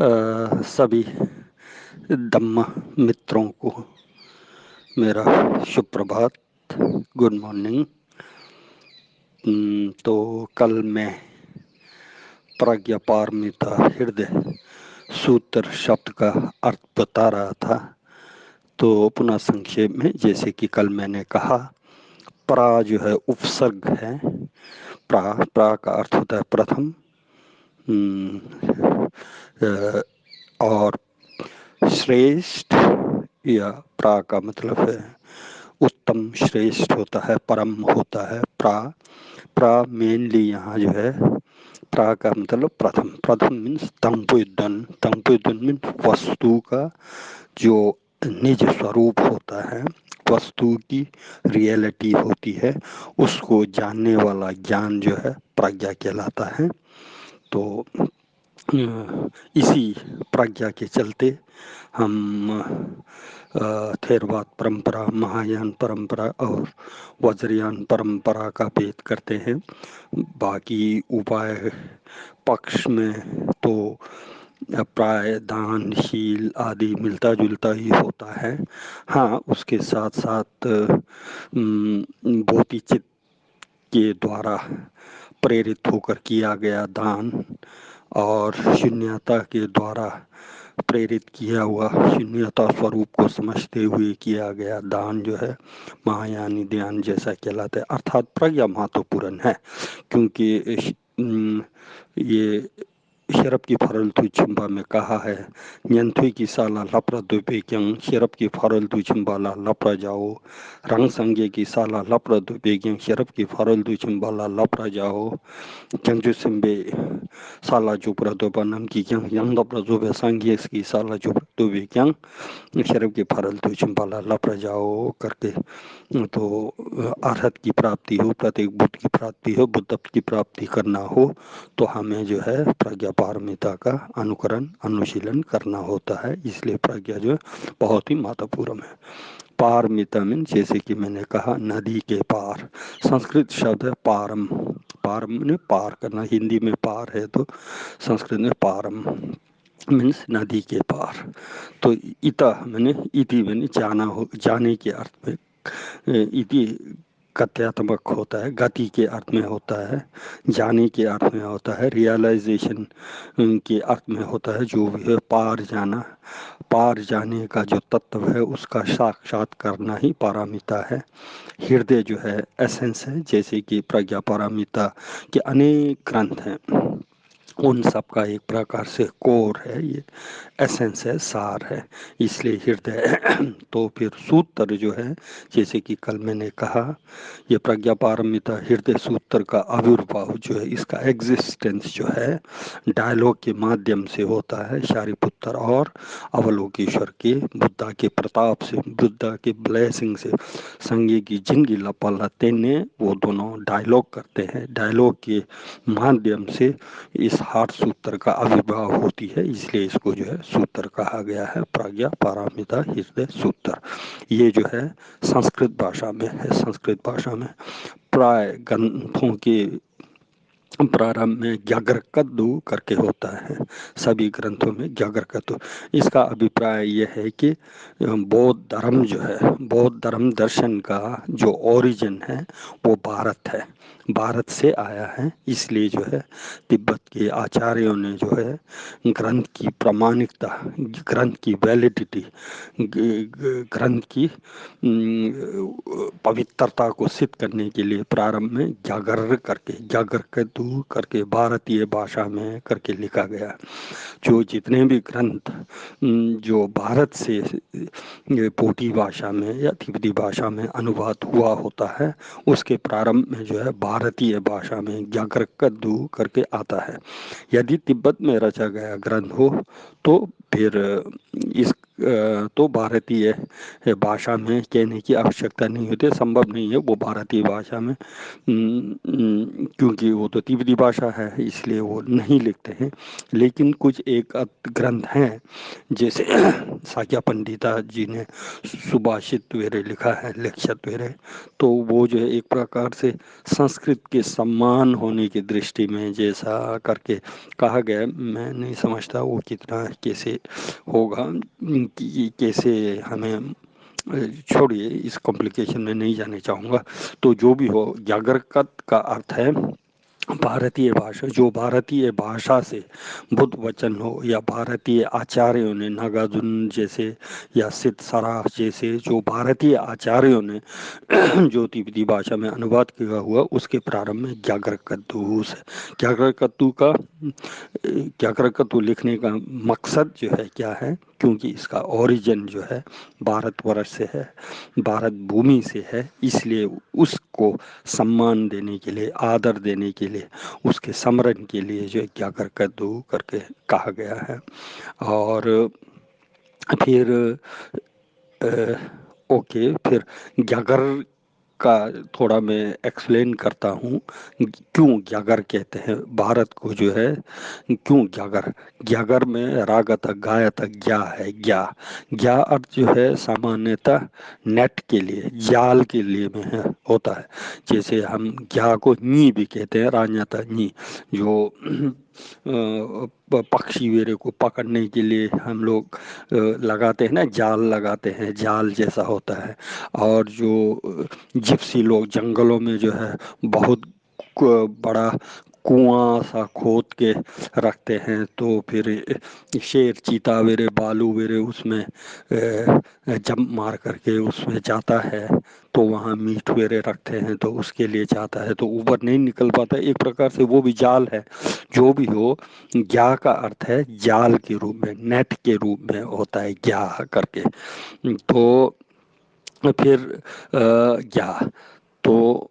सभी धम्म मित्रों को मेरा शुभ प्रभात, गुड मॉर्निंग। तो कल मैं प्रज्ञापारमिता हृदय सूत्र शब्द का अर्थ बता रहा था। तो पुनः संक्षेप में, जैसे कि कल मैंने कहा, प्रा जो है उपसर्ग है। प्रा का अर्थ होता है प्रथम, और श्रेष्ठ, या प्रा का मतलब है उत्तम, श्रेष्ठ होता है, परम होता है। प्रा प्रा मेनली यहाँ जो है, प्रा का मतलब प्रथम। प्रथम मीन्स तंपुदन। तंपुदन मीन्स वस्तु का जो निज स्वरूप होता है, वस्तु की रियलिटी होती है, उसको जानने वाला ज्ञान जो है प्रज्ञा कहलाता है। तो इसी प्रज्ञा के चलते हम थेरवाद परंपरा, महायान परंपरा और वज्रयान परंपरा का भेद करते हैं। बाकी उपाय पक्ष में तो प्राय दानशील आदि मिलता जुलता ही होता है। हाँ, उसके साथ साथ बोधिचित्त के द्वारा प्रेरित होकर किया गया दान और शून्यता के द्वारा प्रेरित किया हुआ, शून्यता स्वरूप को समझते हुए किया गया दान जो है महायानी ध्यान जैसा कहलाता है। अर्थात प्रज्ञा महत्वपूर्ण है, क्योंकि ये शरब की फरल तु चिंबा में कहा है, न्यंथुई की साला लपरा दुबेग्यंग, शरब की फरल तु चिंबाला लपरा जाओ। रंग संगे की साला लपरा दुबेग्यंग, शरब की फरल तु चिंबाला लपरा जाओ। जंजु सिंबे साला जुपरा दोबा नम की क्यांग यंग लपरा जोबे संगे की साला जुपरा दुबेग्यंग, शरब की फरल तु चिंबाला लपरा जाओ करके। तो अरहत की प्राप्ति हो, प्रत्येक बुद्ध की प्राप्ति हो, बुद्ध की प्राप्ति करना हो, तो हमें जो है प्रज्ञा पारमिता का अनुकरण, अनुशीलन करना होता है। इसलिए प्रज्ञा जो है बहुत ही महत्वपूर्ण है। पारमिता में, जैसे कि मैंने कहा, नदी के पार। संस्कृत शब्द है पारम। पारम ने पार करना, हिंदी में पार है तो संस्कृत में पारम मीन्स नदी के पार। तो इता मैंने इति मैंने जाना हो, जाने के अर्थ में। इति कथ्यात्मक होता है, गति के अर्थ में होता है, जाने के अर्थ में होता है, रियलाइजेशन के अर्थ में होता है। जो भी है पार जाना, पार जाने का जो तत्व है उसका साक्षात करना ही पारमिता है। हृदय जो है एसेंस है। जैसे कि प्रज्ञा पारमिता के अनेक ग्रंथ हैं, उन सब का एक प्रकार से कोर है, ये एसेंस है, सार है, इसलिए हृदय। तो फिर सूत्र जो है, जैसे कि कल मैंने कहा, ये प्रज्ञा पारमिता हृदय सूत्र का आविर्भाव जो है, इसका एग्जिस्टेंस जो है डायलॉग के माध्यम से होता है। शारिपुत्र और अवलोकेश्वर के बुद्धा के प्रताप से, बुद्धा के ब्लेसिंग से, संगे की जिंदगी लपालते ने वो दोनों डायलॉग करते हैं। डायलॉग के माध्यम से इस हार्ट सूत्र का आविर्भाव होती है, इसलिए इसको जो है सूत्र कहा गया है, प्रज्ञा पारमिता हृदय सूत्र। ये जो है संस्कृत भाषा में है। संस्कृत भाषा में प्राय ग्रंथों के प्रारंभ में ज्ञागरकद्दू करके होता है, सभी ग्रंथों में ज्ञागरकद्दू। इसका अभिप्राय यह है कि बौद्ध धर्म जो है, बौद्ध धर्म दर्शन का जो ओरिजिन है वो भारत है, भारत से आया है। इसलिए जो है तिब्बत के आचार्यों ने जो है ग्रंथ की प्रामाणिकता, ग्रंथ की वैलिडिटी, ग्रंथ की पवित्रता को सिद्ध करने के लिए प्रारंभ में जागर करके, जागर के दूर करके भारतीय भाषा में करके लिखा गया। जो जितने भी ग्रंथ जो भारत से पोटी भाषा में या तिब्बती भाषा में अनुवाद हुआ होता है, उसके प्रारंभ में जो है भारतीय भाषा में जागर कद्दू करके आता है। यदि तिब्बत में रचा गया ग्रंथ हो तो फिर इस तो भारतीय भाषा में कहने की आवश्यकता नहीं होती, संभव नहीं है वो भारतीय भाषा में, क्योंकि वो तो तिब्बती भाषा है इसलिए वो नहीं लिखते हैं। लेकिन कुछ एक ग्रंथ हैं जैसे साक्या पंडिता जी ने सुभाषित वेरे लिखा है, लेखशत वेरे, तो वो जो है एक प्रकार से संस्कृत के सम्मान होने की दृष्टि में जैसा करके कहा गया। मैं नहीं समझता वो कितना कैसे होगा, कि कैसे हमें, छोड़िए इस कॉम्प्लिकेशन में नहीं जाने चाहूँगा। तो जो भी हो, जागरकत का अर्थ है भारतीय भाषा, जो भारतीय भाषा से बुद्ध वचन हो या भारतीय आचार्यों ने, नागार्जुन जैसे या सिद्ध सराफ जैसे जो भारतीय आचार्यों ने जो तिब्बती भाषा में अनुवाद किया हुआ, उसके प्रारंभ में ज्ञागरकद्दू से, ज्ञागरकद्दू का, ज्ञागरकद्दू लिखने का मकसद जो है क्या है, क्योंकि इसका ओरिजिन जो है भारतवर्ष से है, भारत भूमि से है, इसलिए उसको सम्मान देने के लिए, आदर देने के लिए, उसके स्मरण के लिए जो ज्ञागरकद्दू करके कहा गया है। और फिर ओके, फिर ग्यागर का थोड़ा मैं एक्सप्लेन करता हूँ, क्यों ग्यागर कहते हैं भारत को जो है, क्यों ग्यागर। ग्यागर में रागत गायत ज्ञा है, ज्ञा, ज्ञा अर्थ जो है सामान्यतः नेट के लिए, जाल के लिए में है, होता है। जैसे हम ज्ञा को नी भी कहते हैं, रान्यता नी, जो पक्षी वगैरह को पकड़ने के लिए हम लोग लगाते हैं ना, जाल लगाते हैं, जाल जैसा होता है। और जो जिप्सी लोग जंगलों में जो है बहुत बड़ा कुआं सा खोद के रखते हैं, तो फिर शेर चीता वेरे भालू वेरे उसमें जंप मार करके उसमें जाता है, तो वहाँ मीट वेरे रखते हैं तो उसके लिए जाता है, तो ऊपर नहीं निकल पाता, एक प्रकार से वो भी जाल है। जो भी हो, ज्ञा का अर्थ है जाल के रूप में, नेट के रूप में होता है ज्ञा करके। तो फिर ज्ञा, तो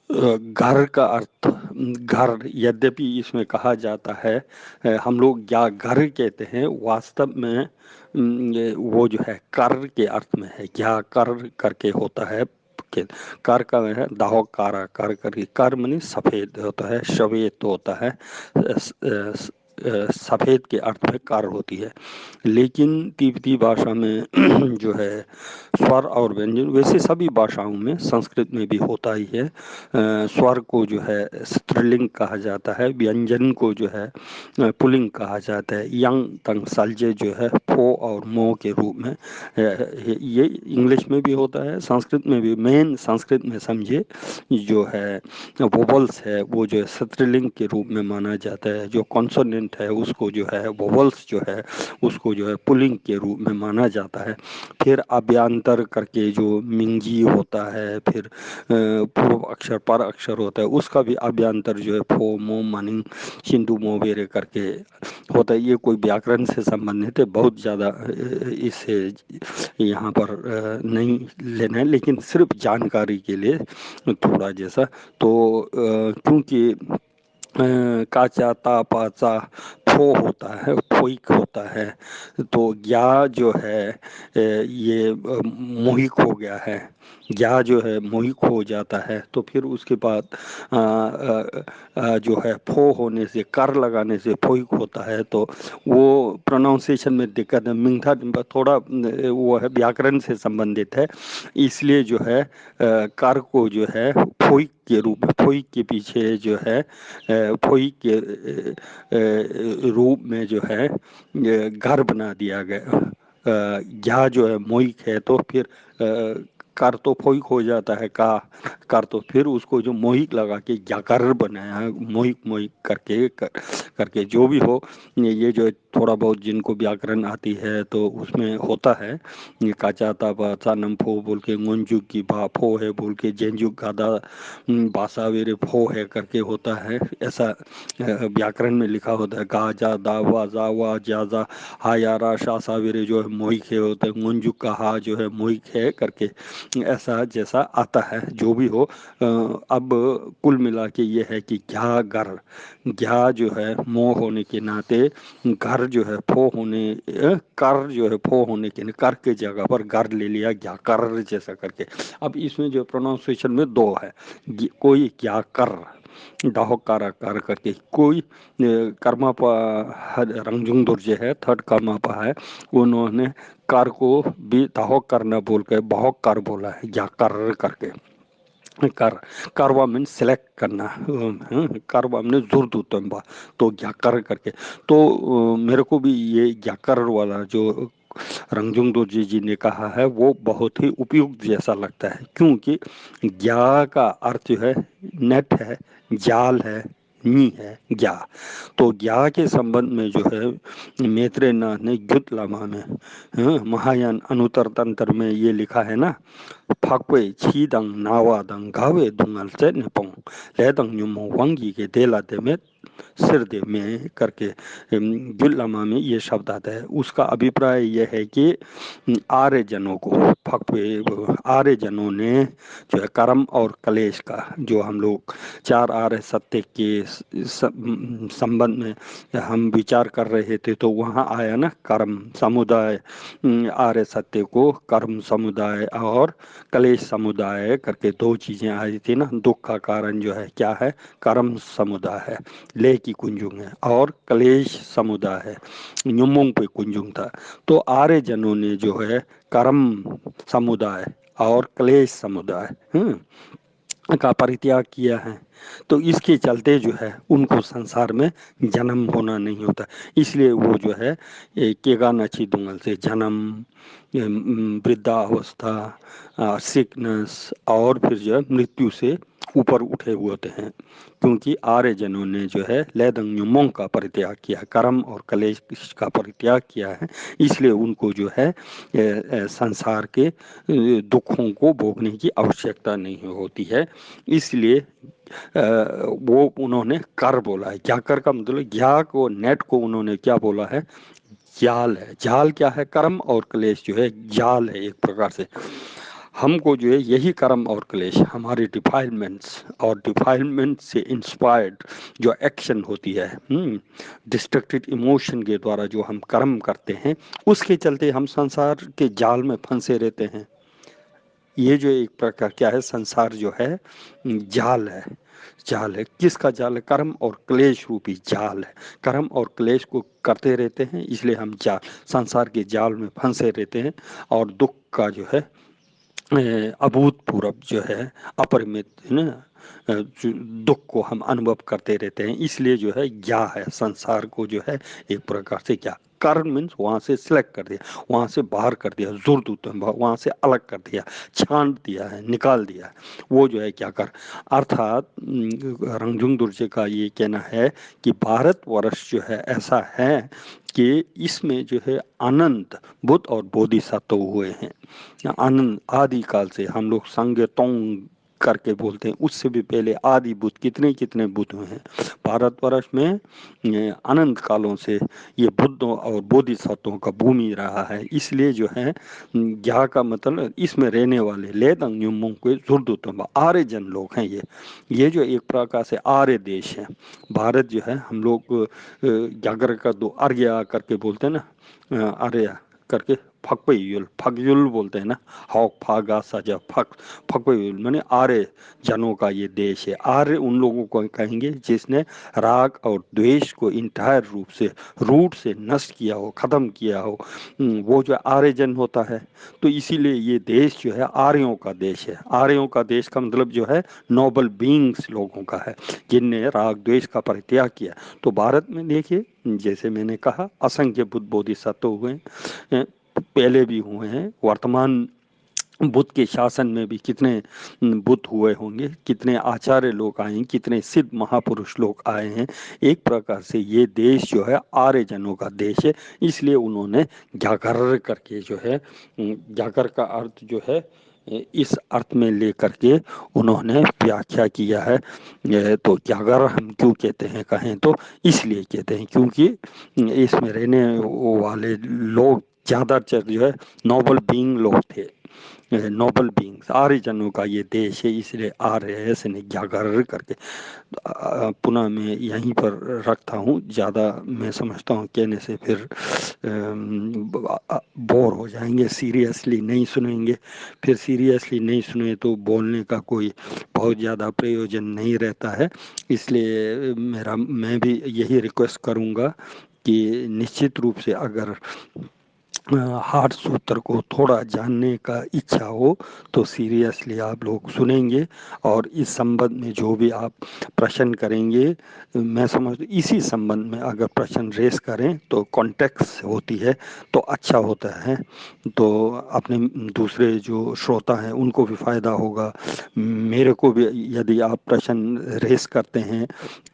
घर का अर्थ, घर यद्यपि इसमें कहा जाता है, हम लोग क्या घर कहते हैं, वास्तव में वो जो है कर के अर्थ में है, क्या कर करके होता है। कर का है दाहो कारा, कर करके, कर मनी सफेद होता है, श्वेत होता है, सफेद के अर्थ में कार होती है। लेकिन तिब्बती भाषा में जो है स्वर और व्यंजन, वैसे सभी भाषाओं में, संस्कृत में भी होता ही है, स्वर को जो है स्त्रीलिंग कहा जाता है, व्यंजन को जो है पुल्लिंग कहा जाता है। यंग तंग सलजे जो है फो और मो के रूप में, ये इंग्लिश में भी होता है, संस्कृत में भी। मेन संस्कृत में समझे जो है वोवल्स है वो जो है स्त्रीलिंग के रूप में माना जाता है, जो कॉन्सोनेंट है उसको जो है वोवल्स जो है उसको जो है पुल्लिंग के रूप में माना जाता है। फिर अभ्यांतर करके जो मिंजी होता है, फिर पूर्व अक्षर पर अक्षर होता है, उसका भी अभ्यांतर जो है फो मो मनिंग सिंधु मोवेरे करके होता है। ये कोई व्याकरण से संबंधित है, बहुत ज़्यादा इससे यहाँ पर नहीं लेना है, लेकिन सिर्फ जानकारी के लिए थोड़ा जैसा। तो क्योंकि काचा तापाचा फो होता है, फोइक होता है, तो ज्ञा जो है ये मोहिक हो गया है, ज्ञा जो है मोहिक हो जाता है, तो फिर उसके बाद जो है फो होने से, कर लगाने से फोइक होता है, तो वो प्रोनाउंसिएशन में दिक्कत है, मिंथा थोड़ा वो है व्याकरण से संबंधित है, इसलिए जो है कर को जो है फोइक के रूप में, फोइक के पीछे जो है फोइक के रूप में जो है घर बना दिया गया। ज्ञा जो है मोहिक है, तो फिर कर तो फोइक हो जाता है का, कर तो फिर उसको जो मोहिक लगा के जाकर बनाया, मोहिक मोहिक करके जो भी हो, ये जो थोड़ा बहुत जिनको व्याकरण आती है तो उसमें होता है। ये काचा ताबा चानम फो बोल के, गुंजू की बा फो है बोल के, जेंजू गादा बासा वेरे फो है करके होता है, ऐसा व्याकरण में लिखा होता है। गा जा दा वा जा वा जा जा हा यारा शा सा वेरे जो है मोहिक है होता है, गुंजू का हा जो है मोहिक है करके ऐसा जैसा आता है, जो भी हो। अब कुल मिला के ये है कि क्या गर, क्या जो है मोह होने के नाते, घर जो है फो होने कर जो है फो होने के कर के जगह पर घर ले लिया, क्या कर जैसा करके। अब इसमें जो प्रोनाउंसिएशन में दो है, कोई क्या कर डाहोकारा कार करके, कोई कर्मापा रंगजुंग दुर्जे है, थर्ड कर्मापा है, उन्होंने कार को भी दाहोक करना बोल के बहुत कार बोला है, या कर करके। कर, कारवा मीन सेलेक्ट करना, कारवा मीन जोर दूतंबा, तो क्या कर करके। तो मेरे को भी ये जाकर वाला जो रंगजुंग दोर्जी जी ने कहा है वो बहुत ही उपयुक्त जैसा लगता है, क्योंकि ज्ञा का अर्थ जो है नेट है, जाल है, नी है ज्ञा। तो ज्ञा के संबंध में जो है मैत्रेयनाथ ने युत लामा में, महायान अनुत्तर तंत्र में ये लिखा है ना, fakwe chi dang nawa dang gawe dungal से निपोंग ले दंग न्युमो वांगी के देला दे में सिर दे में करके जुल्लामा में ये शब्द आता है। उसका अभिप्राय यह है कि आर्य जनों को, फकवे आर्य जनों ने जो है कर्म और क्लेश का, जो हम लोग चार आर्य सत्य के संबंध में हम विचार कर रहे थे, तो वहाँ आया ना कर्म समुदाय, आर्य सत्य को कर्म समुदाय और क्लेश समुदाय करके दो चीजें आई थी ना। दुख का कारण जो है क्या है, कर्म समुदाय है, ले की कुंजुंग है, और क्लेश समुदाय है, न्युमुंग पे कुंजुंग था। तो आर्य जनों ने जो है कर्म समुदाय और क्लेश समुदाय का परित्याग किया है। तो इसके चलते जो है उनको संसार में जन्म होना नहीं होता, इसलिए वो जो है केगानाची दुंगल से जन्म, वृद्धावस्था, सिकनेस और फिर जो है मृत्यु से ऊपर उठे हुए होते हैं, क्योंकि आर्य जनों ने जो है लेदंग न्युमोंग का परित्याग किया, कर्म और क्लेश का परित्याग किया है। इसलिए उनको जो है संसार के दुखों को भोगने की आवश्यकता नहीं होती है। इसलिए वो उन्होंने कर बोला है। क्या कर का मतलब, ज्ञा को नेट को उन्होंने क्या बोला है, जाल है। जाल क्या है, कर्म और क्लेश जो है जाल है एक प्रकार से। हमको जो है यही कर्म और क्लेश हमारे डिफाइलमेंट्स और डिफाइलमेंट से इंस्पायर्ड जो एक्शन होती है, डिस्ट्रक्टेड इमोशन के द्वारा जो हम कर्म करते हैं, उसके चलते हम संसार के जाल में फंसे रहते हैं। ये जो एक प्रकार क्या है, संसार जो है जाल है। जाल है, किसका जाल है, कर्म और क्लेश रूपी जाल है। कर्म और क्लेश को करते रहते हैं, इसलिए हम जाल, संसार के जाल में फंसे रहते हैं, और दुख का जो है अभूतपूर्व जो है अपरिमित है ना, दुख को हम अनुभव करते रहते हैं। इसलिए जो है क्या है, संसार को जो है एक प्रकार से क्या, कर्म मीन्स वहां से सिलेक्ट कर दिया, वहां से बाहर कर दिया, जोर दूत वहां से अलग कर दिया, छांट दिया है, निकाल दिया है। वो जो है क्या कर, अर्थात रंगजुंग दुर्जे का ये कहना है कि भारतवर्ष जो है ऐसा है कि इसमें जो है अनंत बुद्ध और बोधिसत्व हुए हैं। आनंद आदि काल से, हम लोग संग तोंग करके बोलते हैं, उससे भी पहले आदि बुद्ध कितने कितने बुद्ध हुए हैं भारतवर्ष में। अनंत कालों से ये बुद्धों और बोधिसत्वों का भूमि रहा है। इसलिए जो है यहाँ का मतलब इसमें रहने वाले लेदंग न्युमुंग के जुर्दुतम आर्य जन लोग हैं। ये जो एक प्रकार से आर्य देश है भारत जो है। हम लोग जागर का दो आर्य करके बोलते हैं ना, आर्य करके फकयुल फकयुल बोलते हैं ना, हॉक फागा सजा फक, फकयुल माने आर्य जनों का ये देश है। आर्य उन लोगों को कहेंगे जिसने राग और द्वेष को इंटायर रूप से रूट से नष्ट किया हो, खत्म किया हो, वो जो आर्य जन होता है। तो इसीलिए ये देश जो है आर्यों का देश है। आर्यों का देश का मतलब जो है नोबल बींग्स लोगों का है, जिनने राग द्वेष का परित्याग किया। तो भारत में देखिए, जैसे मैंने कहा असंख्य बुद्ध बोधिसत्व हुए, पहले भी हुए हैं, वर्तमान बुद्ध के शासन में भी कितने बुद्ध हुए होंगे, कितने आचार्य लोग आए हैं, कितने सिद्ध महापुरुष लोग आए हैं। एक प्रकार से ये देश जो है आर्य जनों का देश है। इसलिए उन्होंने जागर करके जो है, जागर का अर्थ जो है इस अर्थ में लेकर के उन्होंने व्याख्या किया है। तो जागर हम क्यों कहते हैं, कहें तो इसलिए कहते हैं क्योंकि इसमें रहने वाले लोग ज़्यादातर जो है नोबल बीइंग लोग थे। नोबल बींग्स, आर्यजनों का ये देश है, इसलिए आर्य ऐसे नहीं जागर करके। पुनः मैं यहीं पर रखता हूँ, ज़्यादा मैं समझता हूँ कहने से फिर बोर हो जाएंगे, सीरियसली नहीं सुनेंगे। फिर सीरियसली नहीं सुने तो बोलने का कोई बहुत ज़्यादा प्रयोजन नहीं रहता है। इसलिए मैं भी यही रिक्वेस्ट करूँगा कि निश्चित रूप से अगर हार्ट सूत्र को थोड़ा जानने का इच्छा हो तो सीरियसली आप लोग सुनेंगे, और इस संबंध में जो भी आप प्रश्न करेंगे, मैं समझ इसी संबंध में अगर प्रश्न रेस करें तो कॉन्टेक्स्ट होती है तो अच्छा होता है, तो अपने दूसरे जो श्रोता हैं उनको भी फायदा होगा, मेरे को भी यदि आप प्रश्न रेस करते हैं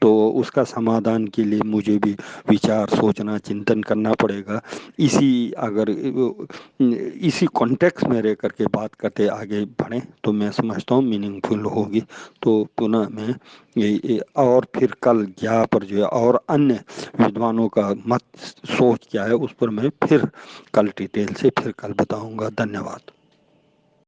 तो उसका समाधान के लिए मुझे भी विचार सोचना चिंतन करना पड़ेगा। इसी अगर इसी कॉन्टेक्स्ट में रह करके बात करते आगे बढ़ें तो मैं समझता हूँ मीनिंगफुल होगी। तो पुनः मैं और फिर कल यहाँ पर जो है और अन्य विद्वानों का मत सोच क्या है उस पर मैं फिर कल डिटेल से फिर कल बताऊंगा। धन्यवाद।